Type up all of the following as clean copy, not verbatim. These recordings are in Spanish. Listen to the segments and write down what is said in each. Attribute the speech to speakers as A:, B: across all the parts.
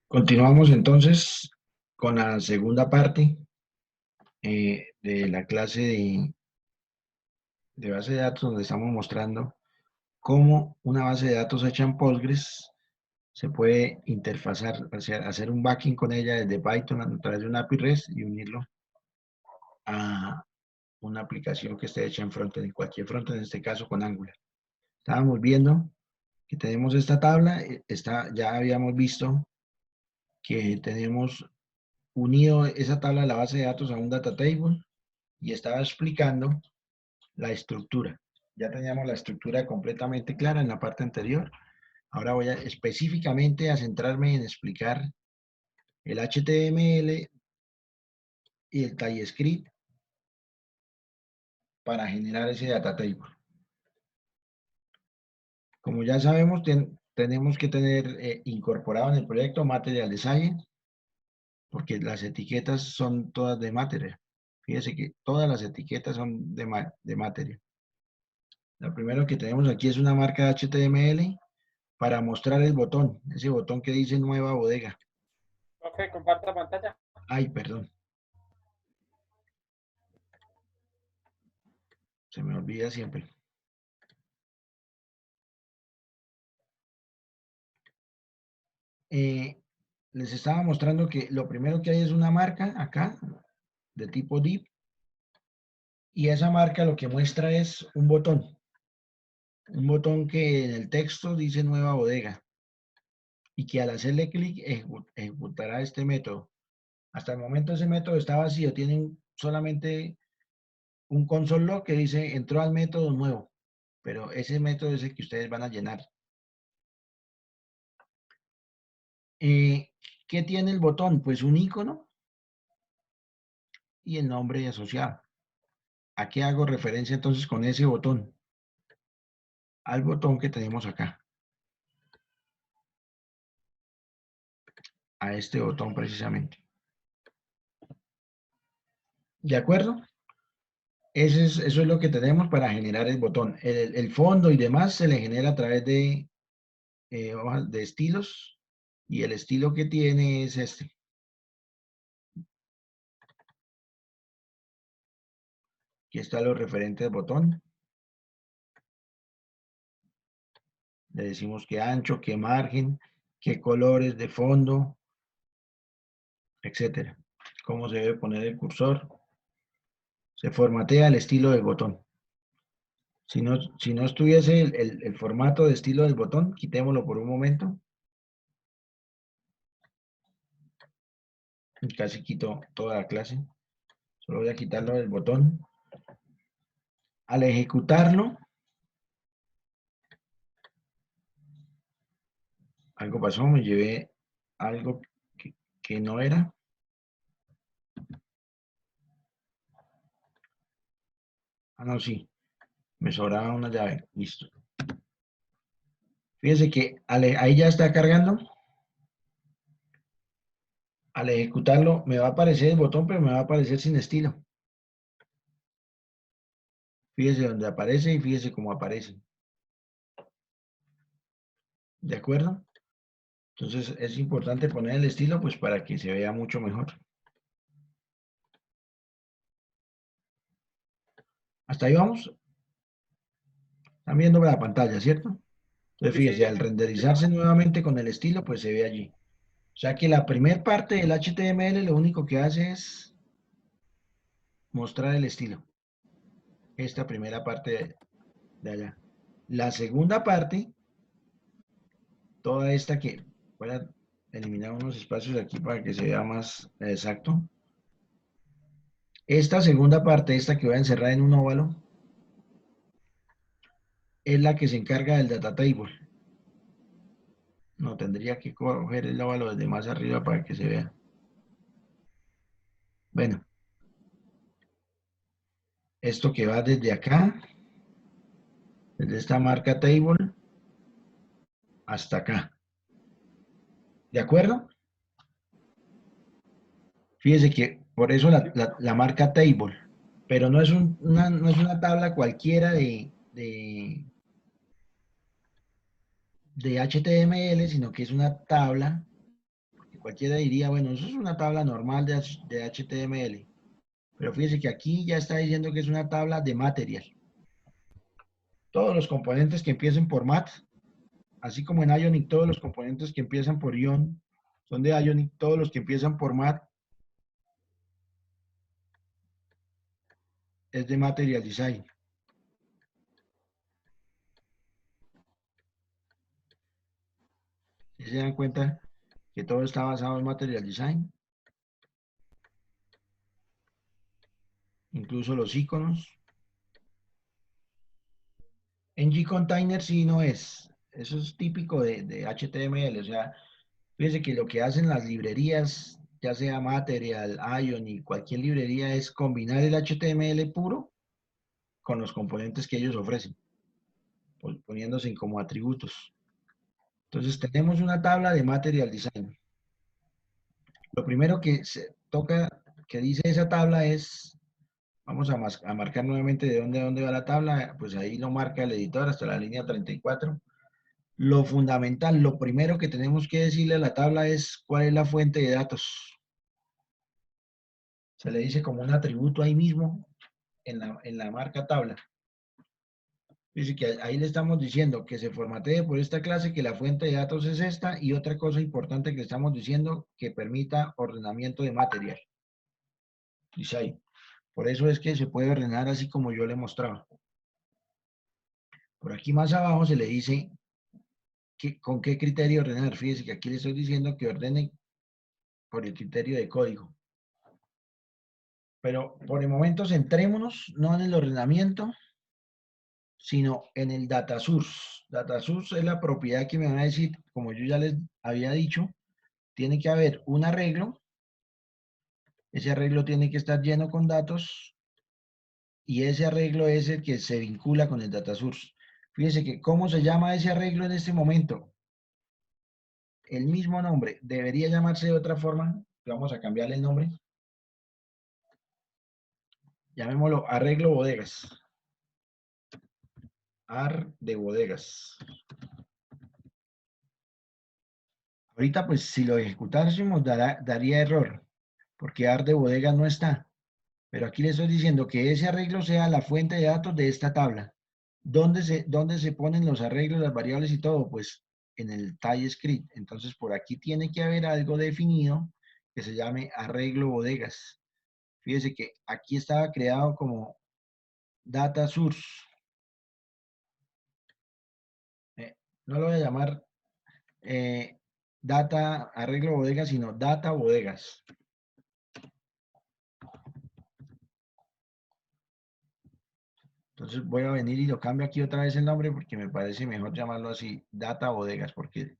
A: Continuamos entonces con la segunda parte de la clase de base de datos, donde estamos mostrando cómo una base de datos hecha en Postgres se puede interfazar, o sea, hacer un backing con ella desde Python a través de un API REST y unirlo a una aplicación que esté hecha en frontend, en cualquier frontend, en este caso con Angular. Estábamos viendo que tenemos esta tabla, ya habíamos visto que tenemos unido esa tabla de la base de datos a un data table y estaba explicando la estructura. Ya teníamos la estructura completamente clara en la parte anterior. Ahora voy específicamente a centrarme en explicar el HTML y el TypeScript para generar ese data table. Como ya sabemos, tenemos que tener incorporado en el proyecto Material Design, porque las etiquetas son todas de Material. Fíjese que todas las etiquetas son de Material. Lo primero que tenemos aquí es una marca HTML para mostrar el botón, ese botón que dice nueva bodega.
B: Ok, comparta pantalla.
A: Ay, perdón, se me olvida siempre. Les estaba mostrando que lo primero que hay es una marca acá, de tipo div, y esa marca lo que muestra es un botón que en el texto dice nueva bodega, y que al hacerle clic ejecutará este método. Hasta el momento ese método está vacío, tiene solamente un console log que dice entró al método nuevo, pero ese método es el que ustedes van a llenar. ¿Qué tiene el botón? Pues un icono y el nombre asociado. ¿A qué hago referencia entonces con ese botón? Al botón que tenemos acá. A este botón precisamente. ¿De acuerdo? Eso es lo que tenemos para generar el botón. El fondo y demás se le genera a través de hojas de estilos, y el estilo que tiene es este. Aquí está lo referente al botón. Le decimos qué ancho, qué margen, qué colores de fondo, etcétera. Cómo se debe poner el cursor. Se formatea el estilo del botón. Si no estuviese el formato de estilo del botón, quitémoslo por un momento. Casi quito toda la clase. Solo voy a quitarlo del botón. Al ejecutarlo, algo pasó, me llevé algo que no era. Ah, no, sí. Me sobraba una llave. Listo. Fíjense que ahí ya está cargando. Al ejecutarlo, me va a aparecer el botón, pero me va a aparecer sin estilo. Fíjese dónde aparece y fíjese cómo aparece. ¿De acuerdo? Entonces es importante poner el estilo pues para que se vea mucho mejor. ¿Hasta ahí vamos? Están viendo la pantalla, ¿cierto? Entonces
B: Sí, sí,
A: fíjese, al
B: sí,
A: renderizarse nuevamente con el estilo, pues se ve allí. O sea que la primera parte del HTML lo único que hace es mostrar el estilo. Esta primera parte de allá. La segunda parte, toda esta que voy a eliminar unos espacios aquí para que se vea más exacto. Esta segunda parte, esta que voy a encerrar en un óvalo, es la que se encarga del data table. No, tendría que coger el óvalo desde más arriba para que se vea. Bueno, esto que va desde acá, desde esta marca table, hasta acá. ¿De acuerdo? Fíjese que por eso la marca table, pero no es, no es una tabla cualquiera de HTML, sino que es una tabla. cualquiera diría, bueno, eso es una tabla normal de HTML. Pero fíjese que aquí ya está diciendo que es una tabla de material. Todos los componentes que empiecen por mat, así como en Ionic, todos los componentes que empiezan por ion son de Ionic, todos los que empiezan por mat es de Material Design. ¿Sí se dan cuenta que todo está basado en Material Design? Incluso los iconos. En G-Container sí no es. Eso es típico de HTML. O sea, fíjense que lo que hacen las librerías, ya sea Material, Ionic, cualquier librería, es combinar el HTML puro con los componentes que ellos ofrecen, poniéndose como atributos. Entonces tenemos una tabla de Material Design. Lo primero que se toca, que dice esa tabla es, vamos a marcar nuevamente de dónde va la tabla, pues ahí lo marca el editor hasta la línea 34. Lo fundamental, lo primero que tenemos que decirle a la tabla es cuál es la fuente de datos. Se le dice como un atributo ahí mismo en la marca tabla. Dice que ahí le estamos diciendo que se formatee por esta clase, que la fuente de datos es esta, y otra cosa importante que le estamos diciendo, que permita ordenamiento de material. Dice ahí. Por eso es que se puede ordenar así como yo le mostraba. Por aquí más abajo se le dice con qué criterio ordenar. Fíjese que aquí le estoy diciendo que ordene por el criterio de código. Pero por el momento centrémonos no en el ordenamiento, sino en el data source. Data source es la propiedad que me van a decir, como yo ya les había dicho, tiene que haber un arreglo. Ese arreglo tiene que estar lleno con datos y ese arreglo es el que se vincula con el data source. Fíjense que cómo se llama ese arreglo en este momento. El mismo nombre debería llamarse de otra forma. Vamos a cambiarle el nombre. Llamémoslo arreglo bodegas. Ar de bodegas. Ahorita pues si lo ejecutásemos daría error, porque ar de bodegas no está. Pero aquí le estoy diciendo que ese arreglo sea la fuente de datos de esta tabla. ¿Dónde se ponen los arreglos, las variables y todo? Pues en el TypeScript. Entonces por aquí tiene que haber algo definido que se llame arreglo bodegas. Fíjese que aquí estaba creado como data source. No lo voy a llamar data arreglo bodegas, sino data bodegas. Entonces voy a venir y lo cambio aquí otra vez el nombre porque me parece mejor llamarlo así, data bodegas, porque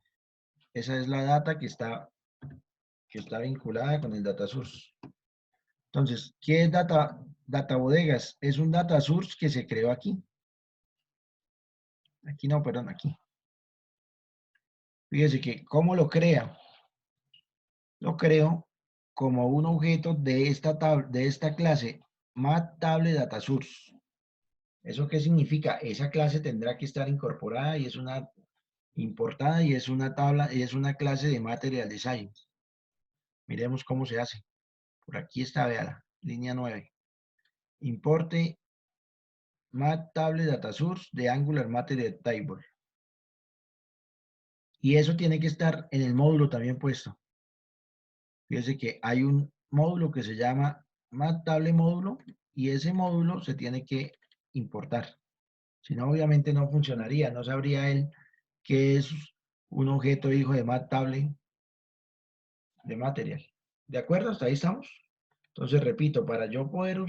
A: esa es la data que está vinculada con el data source. Entonces, ¿qué es data bodegas? Es un data source que se creó aquí. Aquí no, perdón, aquí. Fíjese que, ¿cómo lo crea? Lo creo como un objeto de esta clase, MathTableDataSource. ¿Eso qué significa? Esa clase tendrá que estar incorporada y es una importada y es una tabla y es una clase de Material Design. Miremos cómo se hace. Por aquí está, véala, línea 9. Importe MathTableDataSource de Angular Material Table. Y eso tiene que estar en el módulo también puesto. Fíjense que hay un módulo que se llama MathTable módulo y ese módulo se tiene que importar. Si no, obviamente no funcionaría, no sabría él qué es un objeto hijo de MathTable de Material. ¿De acuerdo? ¿Hasta ahí estamos? Entonces, repito, para yo poder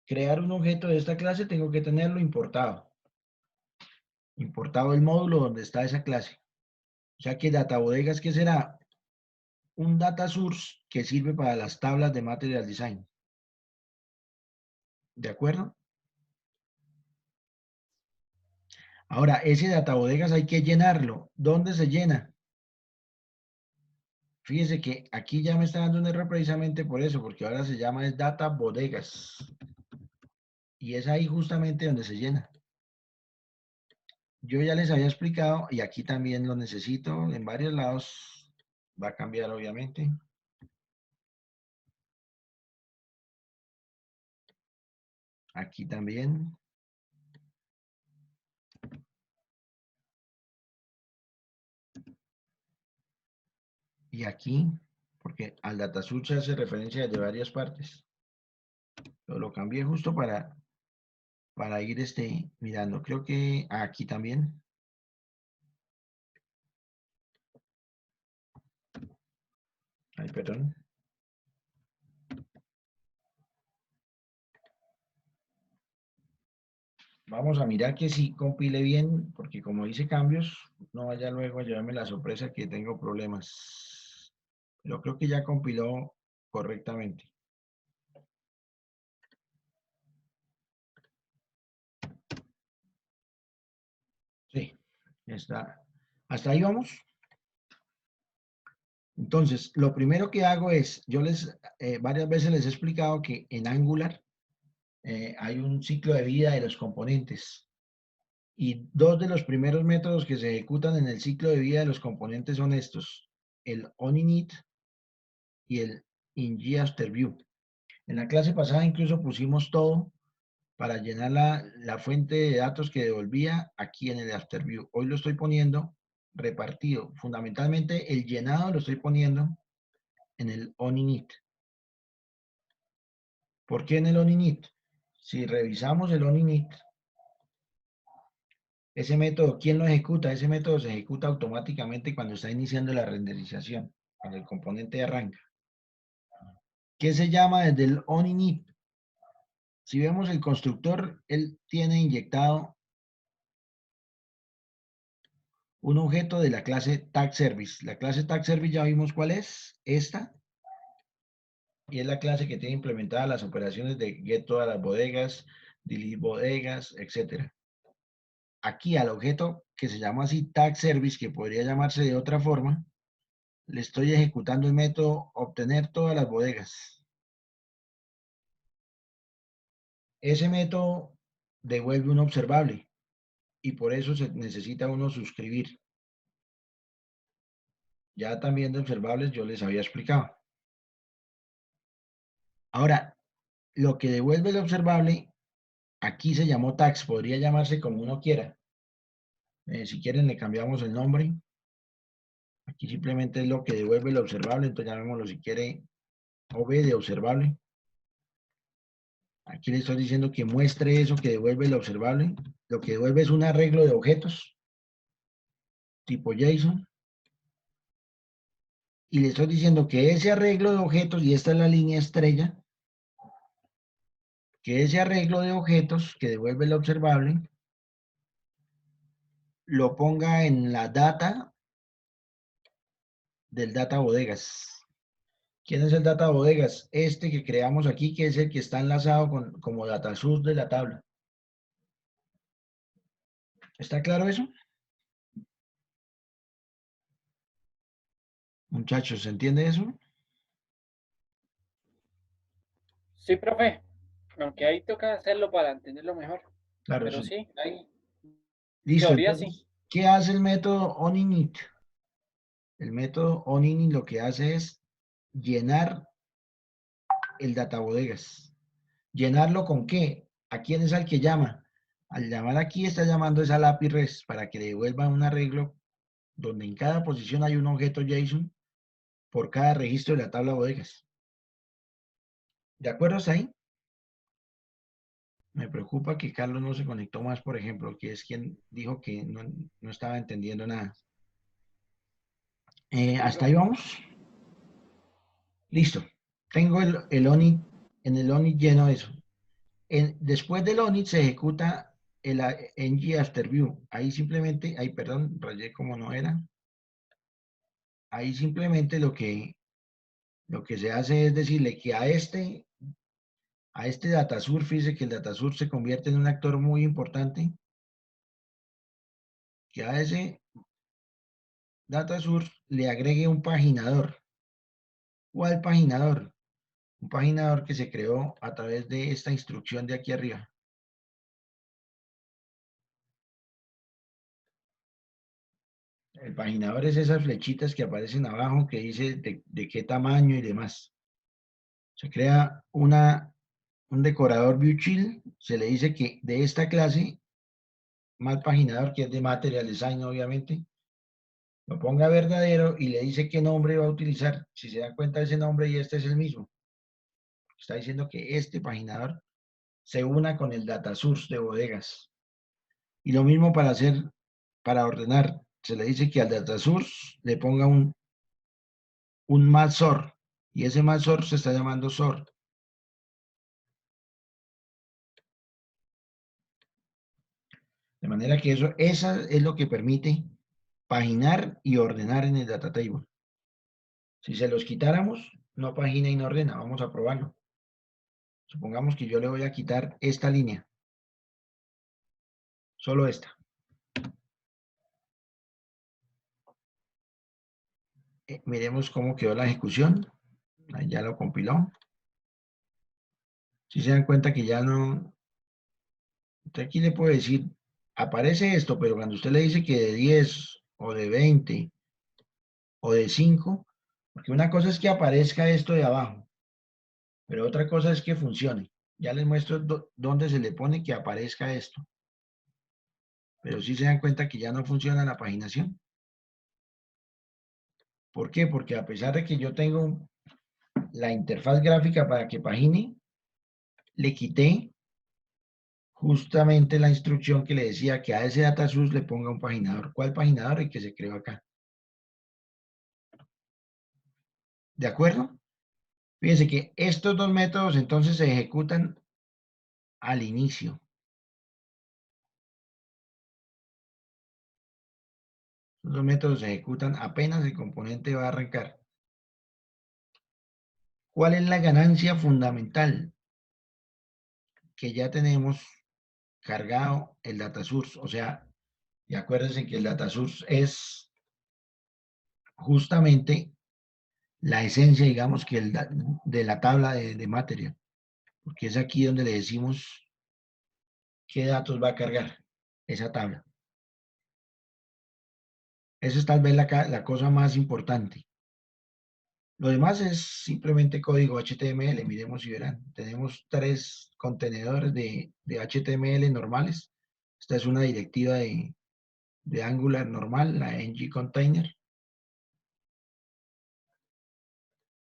A: crear un objeto de esta clase, tengo que tenerlo importado. Importado el módulo donde está esa clase. O sea que databodegas, ¿qué será? Un data source que sirve para las tablas de Material Design. ¿De acuerdo? Ahora, ese databodegas hay que llenarlo. ¿Dónde se llena? Fíjese que aquí ya me está dando un error precisamente por eso, porque ahora se llama es data bodegas. Y es ahí justamente donde se llena. yo ya les había explicado, y aquí también lo necesito en varios lados, va a cambiar obviamente. Aquí también. Y aquí, porque al datasur se hace referencia de varias partes. Lo cambié justo para ir mirando. Creo que aquí también. Ay, perdón. Vamos a mirar que sí compile bien, porque como hice cambios, no vaya luego a llevarme la sorpresa que tengo problemas. Pero creo que ya compiló correctamente. Sí, está. Hasta ahí vamos. Entonces, lo primero que hago es, yo varias veces les he explicado que en Angular hay un ciclo de vida de los componentes. Y dos de los primeros métodos que se ejecutan en el ciclo de vida de los componentes son estos, el onInit y el ingAfterView. En la clase pasada incluso pusimos todo para llenar la fuente de datos que devolvía aquí en el AfterView. Hoy lo estoy poniendo repartido. Fundamentalmente el llenado lo estoy poniendo en el onInit. ¿Por qué en el onInit? Si revisamos el onInit, ese método, ¿quién lo ejecuta? Ese método se ejecuta automáticamente cuando está iniciando la renderización, cuando el componente arranca. ¿Qué se llama desde el onInit? Si vemos el constructor, él tiene inyectado un objeto de la clase TagService. La clase TagService ya vimos cuál es, esta, y es la clase que tiene implementadas las operaciones de get todas las bodegas, delete bodegas, etc. Aquí al objeto que se llama así TagService, que podría llamarse de otra forma, le estoy ejecutando el método obtener todas las bodegas. Ese método devuelve un observable y por eso se necesita uno suscribir. Ya también de observables yo les había explicado. Ahora, lo que devuelve el observable, aquí se llamó tags, podría llamarse como uno quiera. Si quieren le cambiamos el nombre. Aquí simplemente es lo que devuelve el observable, entonces llamémoslo si quiere OB de observable. Aquí le estoy diciendo que muestre eso que devuelve el observable. Lo que devuelve es un arreglo de objetos tipo JSON. Y le estoy diciendo que ese arreglo de objetos, y esta es la línea estrella, que ese arreglo de objetos que devuelve el observable, lo ponga en la data del data bodegas. ¿Quién es el data bodegas? Este que creamos aquí, que es el que está enlazado como data source de la tabla. ¿Está claro eso? Muchachos, ¿se entiende eso?
B: Sí, profe. Aunque ahí toca hacerlo para entenderlo mejor.
A: Claro,
B: Pero
A: sí.
B: sí, ahí,
A: Listo,
B: teoría sí.
A: entonces, ¿qué hace el método onInit? El método onInit lo que hace es llenar el data bodegas. ¿Llenarlo con qué? ¿A quién es al que llama? Al llamar aquí está llamando es al API REST para que devuelva un arreglo donde en cada posición hay un objeto JSON por cada registro de la tabla bodegas. ¿De acuerdo hasta ahí? Me preocupa que Carlos no se conectó más, por ejemplo, que es quien dijo que no estaba entendiendo nada.
B: Sí,
A: ¿Hasta ahí
B: profe.
A: vamos? Listo. Tengo el ONIT, en el ONIT lleno eso. Después del ONIT se ejecuta el ngAfterView. Ahí simplemente, ahí perdón, rayé como no era. Ahí simplemente lo que se hace es decirle que a este datasur, fíjese que el datasur se convierte en un actor muy importante, que a ese datasur le agregue un paginador. ¿Cuál paginador? Un paginador que se creó a través de esta instrucción de aquí arriba. El paginador es esas flechitas que aparecen abajo que dice de qué tamaño y demás. Se crea un decorador viewchild, se le dice que de esta clase, mal paginador, que es de Material Design, obviamente, lo ponga verdadero y le dice qué nombre va a utilizar. Si se dan cuenta de ese nombre y este es el mismo. Está diciendo que este paginador se una con el data source de bodegas. Y lo mismo para ordenar. Se le dice que al data source le ponga un mal sort. Y ese mal sort se está llamando sort. De manera que esa es lo que permite paginar y ordenar en el data table. Si se los quitáramos, no pagina y no ordena. Vamos a probarlo. Supongamos que yo le voy a quitar esta línea. Solo esta. Miremos cómo quedó la ejecución. Ahí ya lo compiló. Si se dan cuenta que ya no... Usted aquí le puede decir, aparece esto, pero cuando usted le dice que de 10 o de 20 o de 5, porque una cosa es que aparezca esto de abajo, pero otra cosa es que funcione. Ya les muestro dónde se le pone que aparezca esto. Pero sí se dan cuenta que ya no funciona la paginación. ¿Por qué? Porque a pesar de que yo tengo la interfaz gráfica para que pagine, le quité justamente la instrucción que le decía que a ese data source le ponga un paginador. ¿Cuál paginador? El que se creó acá. ¿De acuerdo? Fíjense que estos dos métodos entonces se ejecutan al inicio. Los dos métodos se ejecutan apenas el componente va a arrancar. ¿Cuál es la ganancia fundamental? Que ya tenemos cargado el data source. O sea, y acuérdense que el data source es justamente la esencia, digamos, que de la tabla de Material. Porque es aquí donde le decimos qué datos va a cargar esa tabla. Esa es tal vez la cosa más importante. Lo demás es simplemente código HTML. Miremos y verán. Tenemos 3 contenedores de HTML normales. Esta es una directiva de Angular normal, la ng container.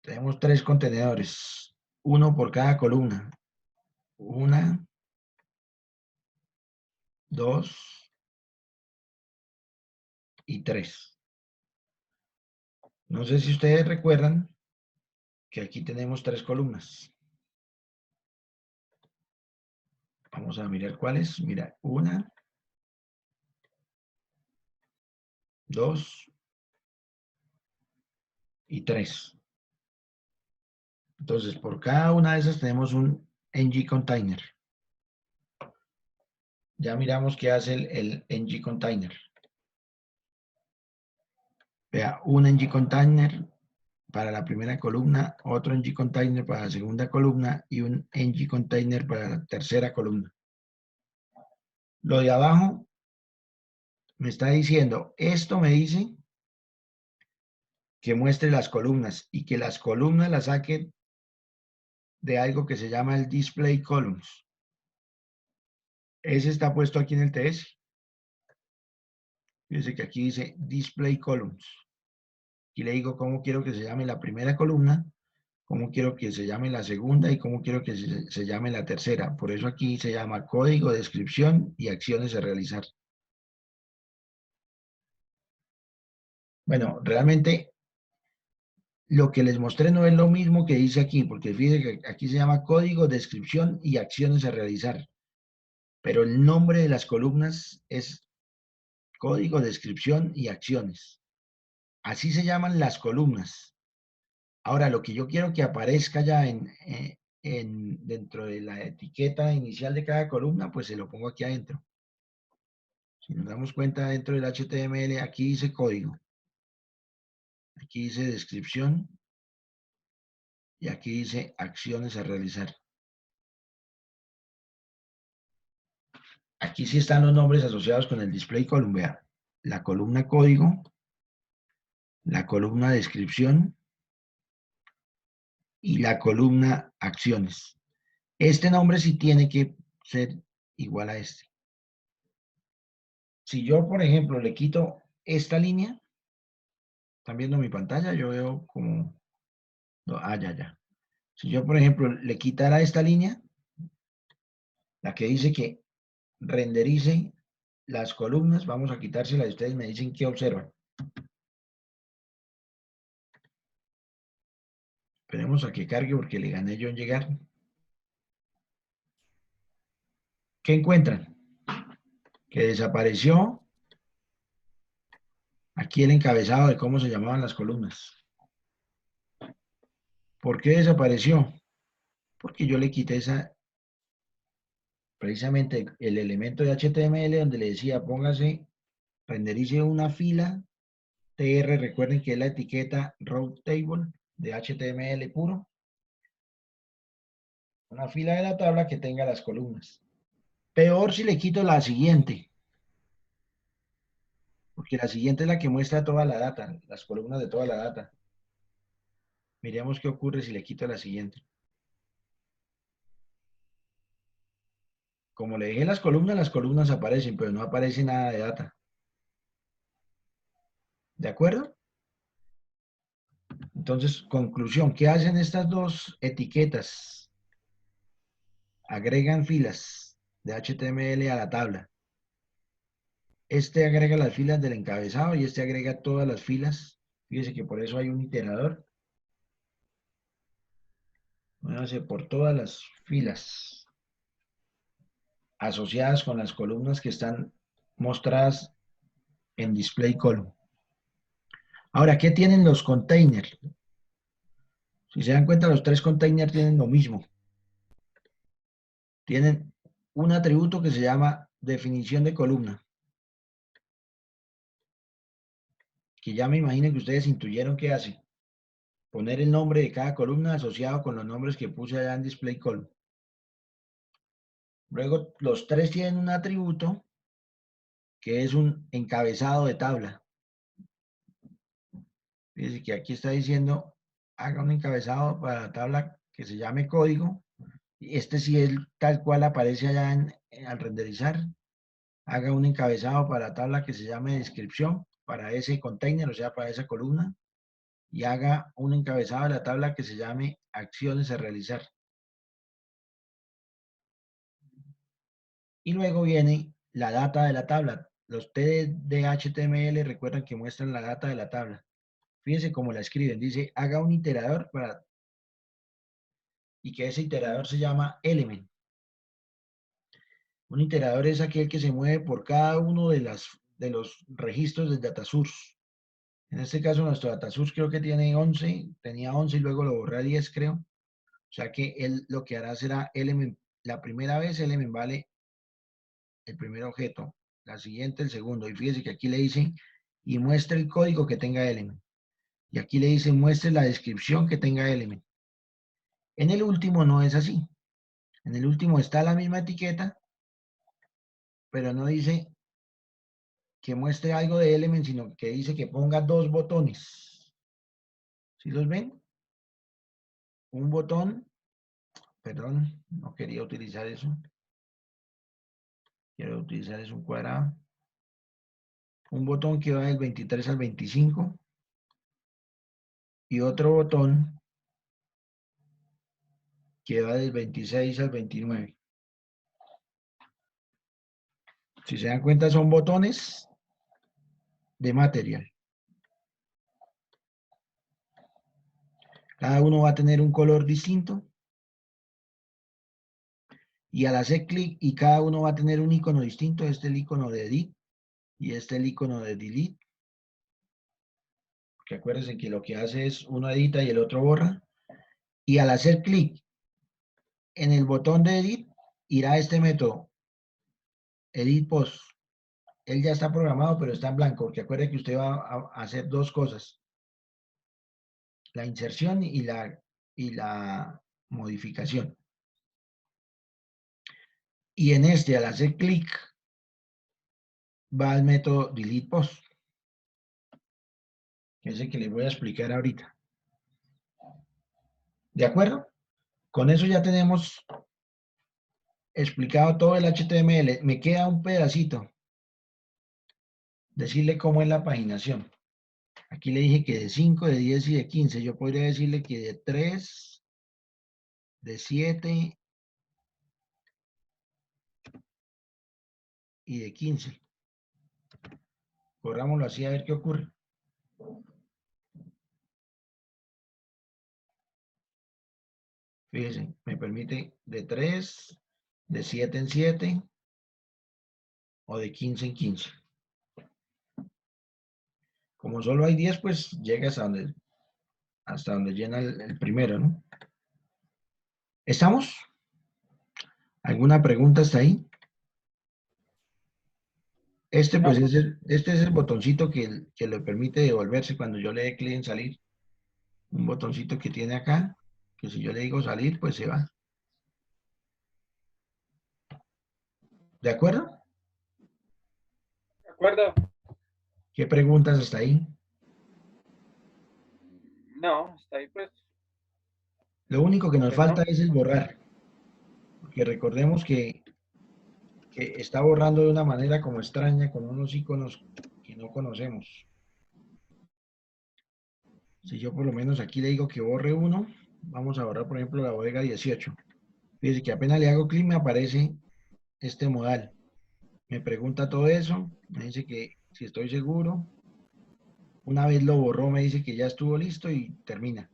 A: Tenemos 3 contenedores, uno por cada columna. 1, 2 y 3. No sé si ustedes recuerdan que aquí tenemos 3 columnas. Vamos a mirar cuáles. Mira, 1, 2 y 3. Entonces, por cada una de esas tenemos un ng container. Ya miramos qué hace el ng container. Vea, un ng container para la primera columna, otro ng container para la segunda columna y un ng container para la tercera columna. Lo de abajo me está diciendo, esto me dice que muestre las columnas y que las columnas las saque de algo que se llama el display columns. Ese está puesto aquí en el TS. Fíjense que aquí dice display columns. Y le digo cómo quiero que se llame la primera columna, cómo quiero que se llame la segunda y cómo quiero que se llame la tercera. Por eso aquí se llama código, descripción y acciones a realizar. Bueno, realmente lo que les mostré no es lo mismo que dice aquí, porque fíjense que aquí se llama código, descripción y acciones a realizar. Pero el nombre de las columnas es código, descripción y acciones. Así se llaman las columnas. Ahora, lo que yo quiero que aparezca ya dentro de la etiqueta inicial de cada columna, pues se lo pongo aquí adentro. Si nos damos cuenta, dentro del HTML, aquí dice código. Aquí dice descripción. Y aquí dice acciones a realizar. Aquí sí están los nombres asociados con el display column. Vea, la columna código la columna descripción y la columna acciones. Este nombre sí tiene que ser igual a este. Si yo, por ejemplo, le quito esta línea, ¿están viendo mi pantalla? Yo veo como... ya. Si yo, por ejemplo, le quitara esta línea, la que dice que renderice las columnas, vamos a quitársela y ustedes me dicen qué observan. Esperemos a que cargue porque le gané yo en llegar. ¿Qué encuentran? Que desapareció aquí el encabezado de cómo se llamaban las columnas. ¿Por qué desapareció? Porque yo le quité precisamente el elemento de HTML donde le decía póngase, renderice una fila TR, recuerden que es la etiqueta row table de HTML puro, una fila de la tabla que tenga las columnas. Peor si le quito la siguiente, porque la siguiente es la que muestra toda la data, las columnas de toda la data. Miremos qué ocurre si le quito la siguiente. Como le dejé las columnas aparecen, pero no aparece nada de data. ¿De acuerdo? Entonces, conclusión, ¿qué hacen estas dos etiquetas? Agregan filas de HTML a la tabla. Este agrega las filas del encabezado y este agrega todas las filas. Fíjese que por eso hay un iterador. Muévase por todas las filas asociadas con las columnas que están mostradas en display column. Ahora, ¿qué tienen los containers? Si se dan cuenta, los tres containers tienen lo mismo. Tienen un atributo que se llama definición de columna, que ya me imagino que ustedes intuyeron qué hace. Poner el nombre de cada columna asociado con los nombres que puse allá en display column. Luego, los tres tienen un atributo que es un encabezado de tabla. Fíjense que aquí está diciendo, haga un encabezado para la tabla que se llame código. Y este sí es tal cual aparece allá al renderizar. Haga un encabezado para la tabla que se llame descripción para ese container, o sea, para esa columna. Y haga un encabezado de la tabla que se llame acciones a realizar. Y luego viene la data de la tabla. Los T de HTML recuerdan que muestran la data de la tabla. Fíjense cómo la escriben. Dice, haga un iterador y que ese iterador se llama element. Un iterador es aquel que se mueve por cada uno de los registros del data source. En este caso, nuestro data source creo que tiene 11, tenía 11 y luego lo borré a 10, creo. O sea que él lo que hará será element. La primera vez element vale el primer objeto, la siguiente el segundo. Y fíjese que aquí le dice, y muestre el código que tenga element. Y aquí le dice, muestre la descripción que tenga element. En el último no es así. En el último está la misma etiqueta, pero no dice que muestre algo de element, sino que dice que ponga dos botones. ¿Sí los ven? Un botón, perdón, no quería utilizar eso. Quiero utilizar es un cuadrado. Un botón que va del 23 al 25 y otro botón que va del 26 al 29. Si se dan cuenta, son botones de material. Cada uno va a tener un color distinto. Y al hacer clic, y cada uno va a tener un icono distinto. Este es el icono de edit y este es el icono de delete. Que acuérdense que lo que hace es uno edita y el otro borra. Y al hacer clic en el botón de edit, irá este método, edit post. Él ya está programado, pero está en blanco, porque acuérdense que usted va a hacer dos cosas. La inserción y la modificación. Y en este, al hacer clic, va al método delete post. que es el que les voy a explicar ahorita. ¿De acuerdo? Con eso ya tenemos explicado todo el HTML. Me queda un pedacito. Decirle cómo es la paginación. Aquí le dije que de 5, de 10 y de 15. Yo podría decirle que de 3, de 7 y de 15. Corrámoslo así a ver qué ocurre. Fíjense, me permite de 3, de 7 en 7 o de 15 en 15. Como solo hay 10, pues llega hasta donde llena el primero, ¿no? ¿Estamos? ¿Alguna pregunta hasta ahí? Este,
B: No,
A: pues,
B: profe.
A: este es el botoncito que le permite devolverse cuando yo le dé clic en salir. Un botoncito que tiene acá, que si yo le digo salir, pues se va. ¿De acuerdo?
B: ¿De acuerdo?
A: ¿Qué preguntas hasta ahí?
B: No, está ahí pues,
A: Lo único que nos
B: pues no.
A: falta es el borrar, porque recordemos que está borrando de una manera como extraña con unos iconos que no conocemos. Si yo por lo menos aquí le digo que borre uno, vamos a borrar por ejemplo la bodega 18. Fíjense que apenas le hago clic me aparece este modal. Me pregunta todo eso, me dice que si estoy seguro. Una vez lo borró, me dice que ya estuvo listo y termina.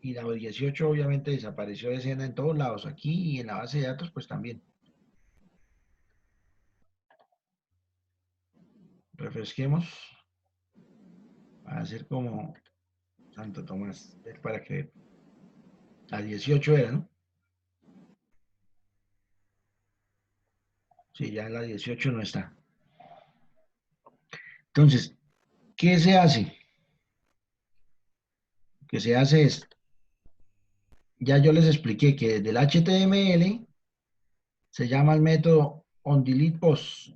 A: Y la 18 obviamente desapareció de escena en todos lados, aquí y en la base de datos pues también. Refresquemos, va a ser como Santo Tomás, ver para creer. La 18 era, ¿no? Sí, ya la 18 no está. Entonces, ¿qué se hace? Lo que se hace es, ya yo les expliqué que desde el HTML se llama el método onDeletePost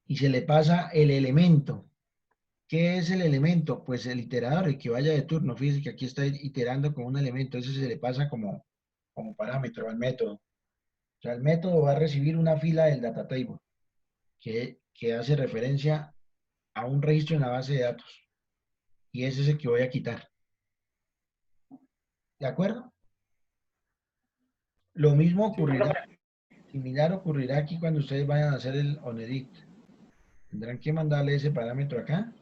A: y se le pasa el elemento. ¿Qué es el elemento? Pues el iterador, el que vaya de turno. Fíjense que aquí está iterando con un elemento, ese se le pasa como parámetro al método. O sea, el método va a recibir una fila del data table que hace referencia a un registro en la base de datos. Y ese es el que voy a quitar. ¿De acuerdo? Lo mismo
B: Sí,
A: ocurrirá,
B: profe.
A: similar ocurrirá aquí cuando ustedes vayan a hacer el onEdit. Tendrán que mandarle ese parámetro acá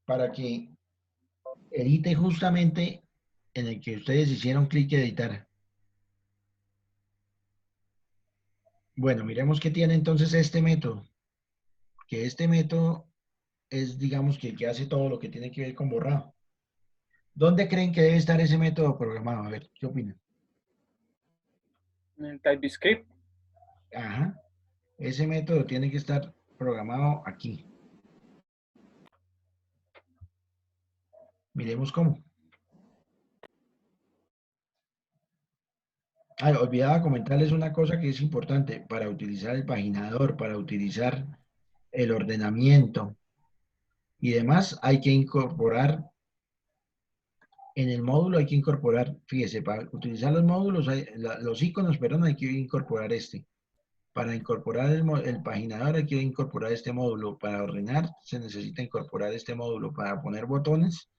A: para que edite justamente en el que ustedes hicieron clic en editar. Bueno, miremos qué tiene entonces este método. Que este método es, digamos, que el que hace todo lo que tiene que ver con borrado. ¿Dónde creen que debe estar ese método programado? A ver, ¿qué opinan?
B: En el TypeScript.
A: Ajá. Ese método tiene que estar programado aquí. Miremos cómo. Ah, olvidaba comentarles una cosa que es importante para utilizar el paginador, para utilizar el ordenamiento y demás, hay que incorporar en el módulo, hay que incorporar, fíjese, para utilizar los módulos, los iconos, perdón, hay que incorporar este. Para incorporar el paginador hay que incorporar este módulo. Para ordenar se necesita incorporar este módulo. Para poner botones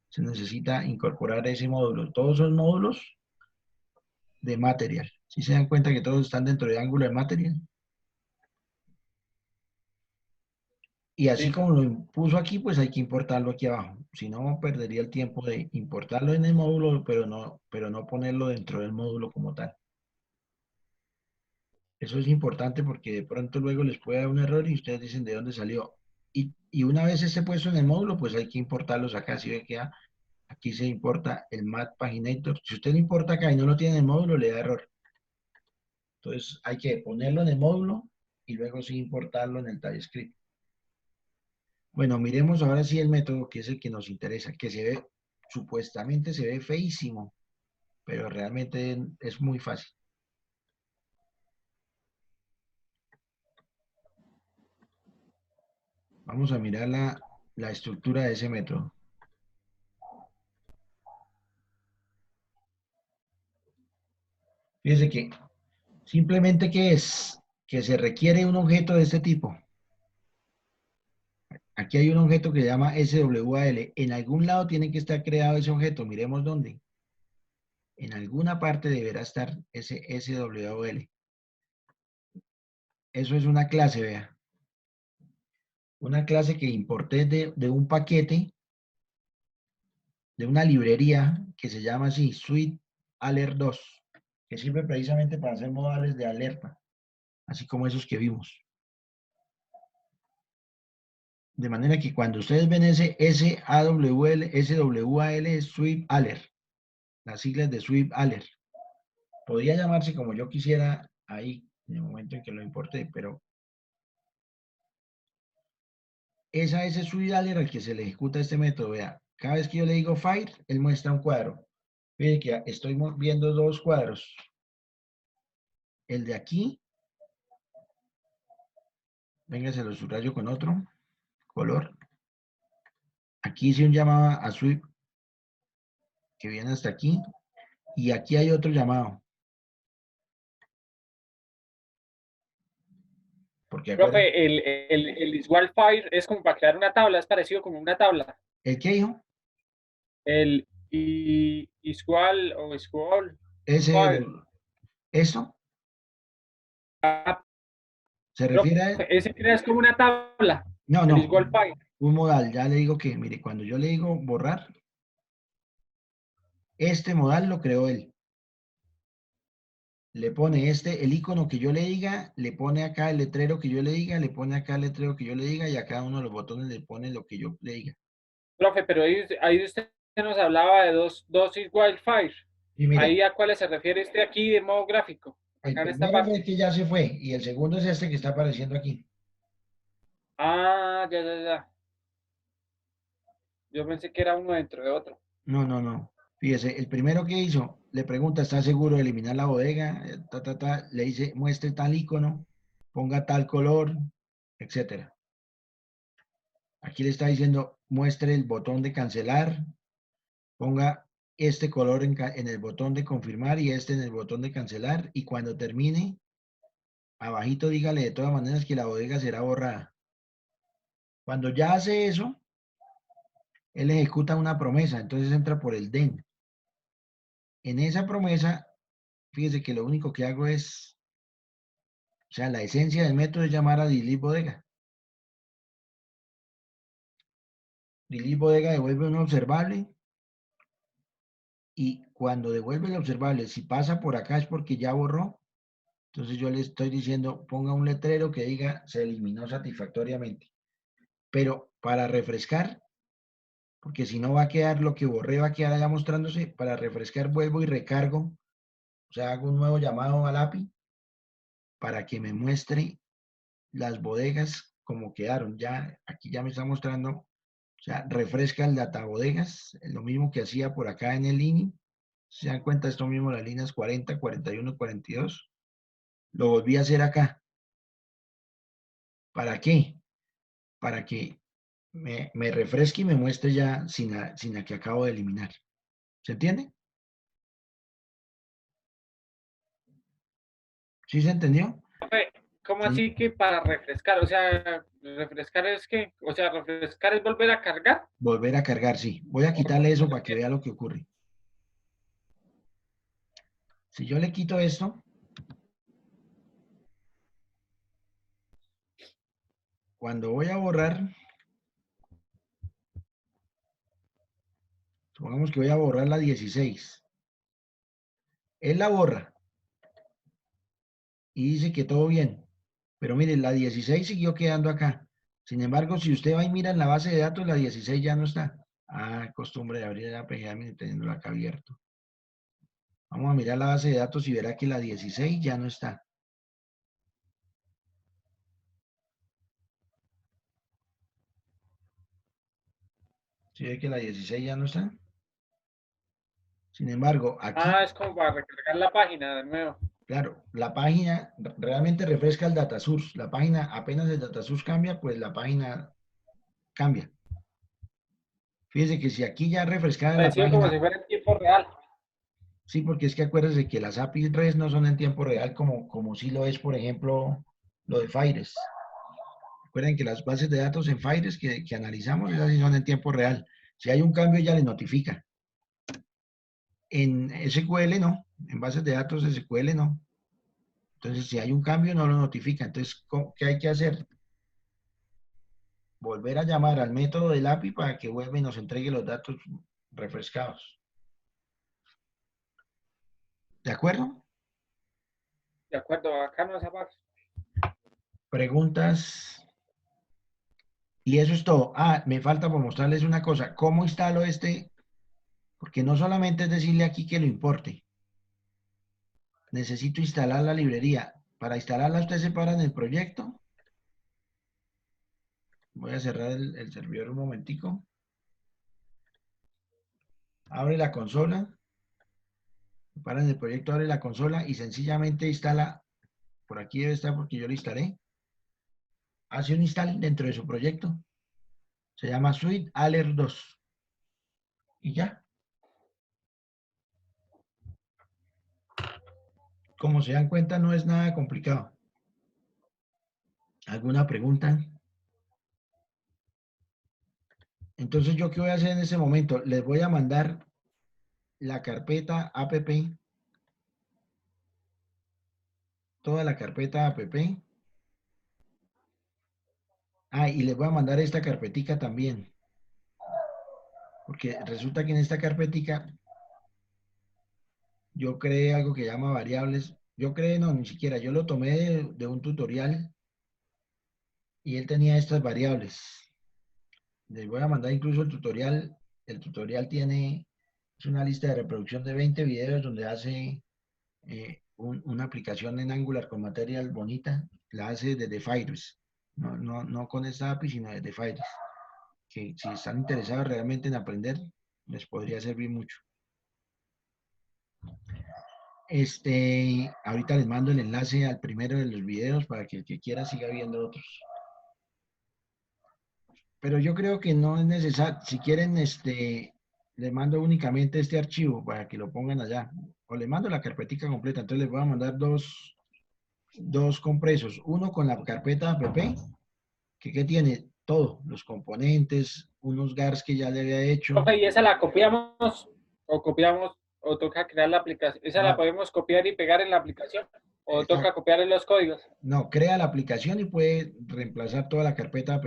A: se necesita incorporar ese módulo. Todos son módulos de Material. Si se dan cuenta que todos están dentro de Angular Material. Y así
B: Sí,
A: como lo impuso aquí, pues hay que importarlo aquí abajo. Si no, perdería el tiempo de importarlo en el módulo, pero no ponerlo dentro del módulo como tal. Eso es importante porque de pronto luego les puede dar un error y ustedes dicen de dónde salió. Y una vez esté puesto en el módulo, pues hay que importarlos acá. Si ve que aquí se importa el Mat Paginator. Si usted lo importa acá y no lo tiene en el módulo, le da error. Entonces hay que ponerlo en el módulo y luego sí importarlo en el TypeScript. Bueno, miremos ahora sí el método que es el que nos interesa, que se ve, supuestamente se ve feísimo, pero realmente es muy fácil. Vamos a mirar la estructura de ese método. Fíjense que simplemente que es que se requiere un objeto de este tipo. Aquí hay un objeto que se llama SWAL. En algún lado tiene que estar creado ese objeto. Miremos dónde. En alguna parte deberá estar ese SWAL. Eso es una clase, vea. Una clase que importé de un paquete, de una librería que se llama así, Suite Alert 2, que sirve precisamente para hacer modales de alerta, así como esos que vimos. De manera que cuando ustedes ven ese SWAL es Swift Alert, las siglas de Swift Alert. Podría llamarse como yo quisiera ahí, en el momento en que lo importé, pero esa es Swift Alert al que se le ejecuta este método. Vea, cada vez que yo le digo fire, él muestra un cuadro. Fíjense que estoy viendo dos cuadros. El de aquí, venga, se lo subrayo con otro color. Aquí hice un llamado a Swift que viene hasta aquí, y aquí hay otro llamado. Porque acuérdense,
B: Profe, el Isual Fire es como para crear una tabla, es parecido como una tabla.
A: ¿el qué dijo?
B: El Isual o Isual
A: Ese,
B: Fire.
A: ¿esto?
B: Ah,
A: ¿Se
B: profe,
A: refiere a...?
B: ese es como una tabla,
A: No,
B: el
A: no,
B: Isual Fire.
A: un modal. Ya le digo que, mire, cuando yo le digo borrar, este modal lo creó él. Le pone el icono que yo le diga, le pone acá el letrero que yo le diga, le pone acá el letrero que yo le diga y a cada uno de los botones le pone lo que yo le diga.
B: Profe, pero ahí usted nos hablaba de dos Isual Fire.
A: Y mire,
B: Ahí a cuáles se refiere este aquí de modo gráfico,
A: el
B: acá en esta
A: primero fue el
B: parte.
A: que ya se fue y el segundo es este que está apareciendo aquí.
B: Ah, ya, ya, ya. Yo pensé que era uno dentro de otro.
A: No, no, no. Fíjese, el primero que hizo, le pregunta, ¿está seguro de eliminar la bodega? Le dice, muestre tal icono, ponga tal color, etcétera. Aquí le está diciendo, muestre el botón de cancelar, ponga este color en el botón de confirmar y este en el botón de cancelar. Y cuando termine, abajito dígale de todas maneras que la bodega será borrada. Cuando ya hace eso, él ejecuta una promesa, entonces entra por el DEN. En esa promesa, fíjese que lo único que hago es, o sea, la esencia del método es llamar a delete bodega. Delete bodega devuelve un observable y cuando devuelve el observable, si pasa por acá es porque ya borró. Entonces yo le estoy diciendo, ponga un letrero que diga se eliminó satisfactoriamente. Pero para refrescar, porque si no va a quedar lo que borré, va a quedar allá mostrándose, para refrescar vuelvo y recargo, o sea, hago un nuevo llamado al API para que me muestre las bodegas como quedaron. Ya, aquí ya me está mostrando, o sea, refresca el data bodegas, lo mismo que hacía por acá en el INI. Se dan cuenta, esto mismo, las líneas 40, 41, 42. Lo volví a hacer acá. ¿Para qué? Para que me refresque y me muestre ya sin la que acabo de eliminar. ¿Se entiende? ¿Sí se entendió?
B: Profe, ¿cómo
A: Sí.
B: así que para refrescar? O sea, refrescar es que, o sea, refrescar es volver a cargar.
A: Volver a cargar, sí. Voy a quitarle eso para que vea lo que ocurre. Si yo le quito esto, cuando voy a borrar, supongamos que voy a borrar la 16. Él la borra y dice que todo bien. Pero mire, la 16 siguió quedando acá. Sin embargo, si usted va y mira en la base de datos, la 16 ya no está. Ah, costumbre de abrir la API teniéndola acá abierto. Vamos a mirar la base de datos y verá que la 16 ya no está. ¿Sí ve que la 16 ya no está? Sin embargo, aquí,
B: Ah, es como para recargar la página de nuevo.
A: claro, la página realmente refresca el data source. La página, apenas el data source cambia, pues la página cambia. Fíjese que si aquí ya refrescada la
B: Parecido como si
A: página,
B: fuera en tiempo real.
A: sí, porque es que acuérdense que las APIs REST no son en tiempo real como sí lo es, por ejemplo, lo de Fires. Recuerden que las bases de datos en Fires que analizamos, esas sí son en tiempo real. Si hay un cambio, ya le notifica. En SQL no, en bases de datos SQL no. Entonces, si hay un cambio, no lo notifica. Entonces, ¿qué hay que hacer? Volver a llamar al método del API para que vuelva y nos entregue los datos refrescados. ¿De acuerdo?
B: De acuerdo, acá no se apaga.
A: Preguntas. Y eso es todo. Ah, me falta por mostrarles una cosa. ¿Cómo instalo este? Porque no solamente es decirle aquí que lo importe. Necesito instalar la librería. Para instalarla, usted se para en el proyecto. Voy a cerrar el servidor un momentico. Abre la consola. Para en el proyecto, abre la consola y sencillamente instala. Por aquí debe estar porque yo lo instalé. Hace un install dentro de su proyecto. Se llama Suite Alert 2. Y ya. Como se dan cuenta, no es nada complicado. ¿Alguna pregunta? Entonces, ¿yo qué voy a hacer en ese momento? Les voy a mandar la carpeta app, toda la carpeta app. Ah, y les voy a mandar esta carpetica también. Porque resulta que en esta carpetica yo creé algo que llama variables. Yo creé, no, ni siquiera, yo lo tomé de un tutorial y él tenía estas variables. Les voy a mandar incluso el tutorial. El tutorial tiene, es una lista de reproducción de 20 videos donde hace una aplicación en Angular con Material bonita, la hace desde Firebase. No con esta API, sino desde Firebase. Que si están interesados realmente en aprender, les podría servir mucho. Ahorita les mando el enlace al primero de los videos para que el que quiera siga viendo otros. Pero yo creo que no es necesario. Si quieren, les mando únicamente este archivo para que lo pongan allá. O les mando la carpetica completa. Entonces les voy a mandar dos compresos. Uno con la carpeta app, que tiene todo, los componentes, unos GARs que ya le había hecho.
B: Profe, ¿y esa la copiamos o toca crear la aplicación? ¿Esa la
A: Ah,
B: podemos copiar y pegar en la aplicación? ¿O
A: esa-
B: toca copiar en los códigos?
A: no, crea la aplicación y puede reemplazar toda la carpeta app.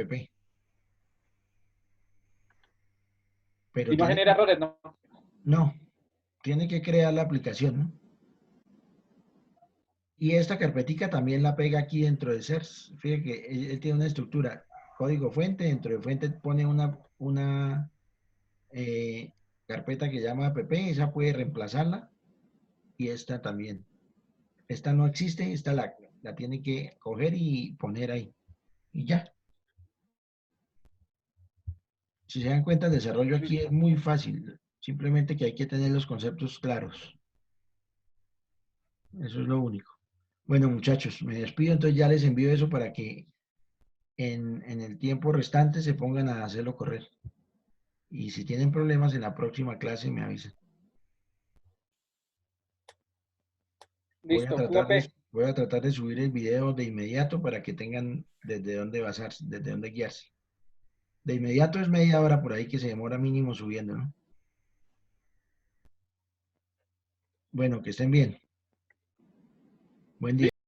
A: Pero
B: Y no
A: tiene
B: genera
A: que,
B: errores, ¿no?
A: no, tiene que crear la aplicación, ¿no? Y esta carpetica también la pega aquí dentro de CERS. Fíjate que él tiene una estructura, código fuente, dentro de fuente pone una eh, carpeta que llama app, esa puede reemplazarla y esta también. Esta no existe, esta la tiene que coger y poner ahí. Y ya. Si se dan cuenta, el desarrollo aquí es muy fácil. Simplemente que hay que tener los conceptos claros. Eso es lo único. Bueno, muchachos, me despido, entonces ya les envío eso para que en el tiempo restante se pongan a hacerlo correr. Y si tienen problemas en la próxima clase, me avisan. Voy a
B: Listo,
A: tratar de,
B: Cuídate.
A: voy a tratar de subir el video de inmediato para que tengan desde dónde basarse, desde dónde guiarse. De inmediato es media hora por ahí que se demora mínimo subiendo, ¿no? Bueno, que estén bien. Buen día.